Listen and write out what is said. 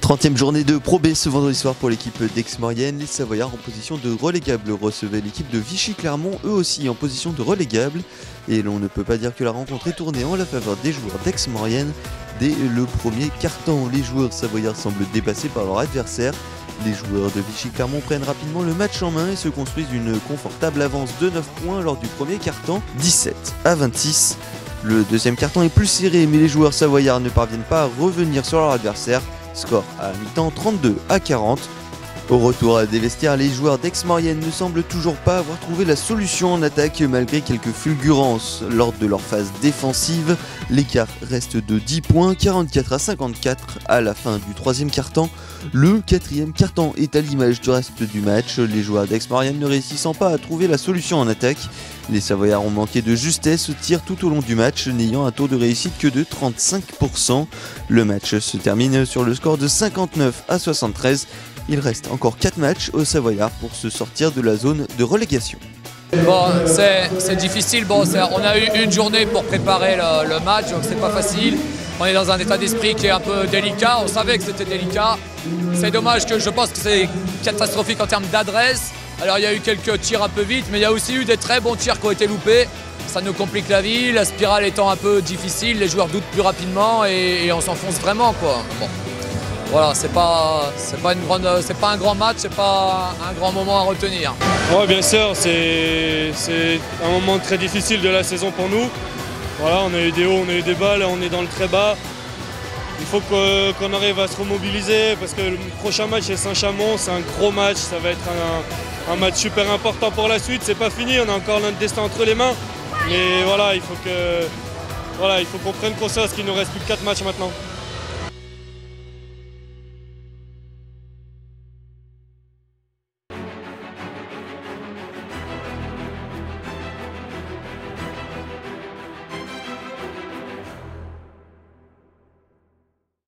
30e journée de Pro B ce vendredi soir pour l'équipe d'Aix-Maurienne. Les Savoyards en position de relégable recevaient l'équipe de Vichy-Clermont, eux aussi en position de relégable. Et l'on ne peut pas dire que la rencontre est tournée en la faveur des joueurs d'Aix-Maurienne. Dès le premier quart-temps, les joueurs savoyards semblent dépassés par leur adversaire. Les joueurs de Vichy-Clermont prennent rapidement le match en main et se construisent une confortable avance de 9 points lors du premier quart-temps, 17-26. Le deuxième quart-temps est plus serré, mais les joueurs savoyards ne parviennent pas à revenir sur leur adversaire. Score à mi-temps 32-40. Au retour des vestiaires, les joueurs d'Aix-Maurienne ne semblent toujours pas avoir trouvé la solution en attaque malgré quelques fulgurances lors de leur phase défensive. L'écart reste de 10 points, 44-54 à la fin du troisième quart-temps. Le quatrième quart-temps est à l'image du reste du match, les joueurs d'Aix-Maurienne ne réussissant pas à trouver la solution en attaque. Les Savoyards ont manqué de justesse au tir tout au long du match, n'ayant un taux de réussite que de 35%. Le match se termine sur le score de 59-73. Il reste encore 4 matchs aux Savoyards pour se sortir de la zone de relégation. Bon, c'est difficile. Bon, on a eu une journée pour préparer le match, donc c'est pas facile. On est dans un état d'esprit qui est un peu délicat. On savait que c'était délicat. C'est dommage que je pense que c'est catastrophique en termes d'adresse. Alors il y a eu quelques tirs un peu vite, mais il y a aussi eu des très bons tirs qui ont été loupés. Ça nous complique la vie. La spirale étant un peu difficile, les joueurs doutent plus rapidement et on s'enfonce vraiment, quoi. Bon. Voilà, c'est pas un grand match, c'est pas un grand moment à retenir. Oui, bien sûr, c'est un moment très difficile de la saison pour nous. Voilà, on a eu des hauts, on a eu des bas, là on est dans le très bas. Il faut qu'on arrive à se remobiliser parce que le prochain match c'est Saint-Chamond, c'est un gros match, ça va être un match super important pour la suite. C'est pas fini, on a encore notre destin entre les mains. Mais voilà, il faut qu'on prenne conscience qu'il nous reste plus que 4 matchs maintenant.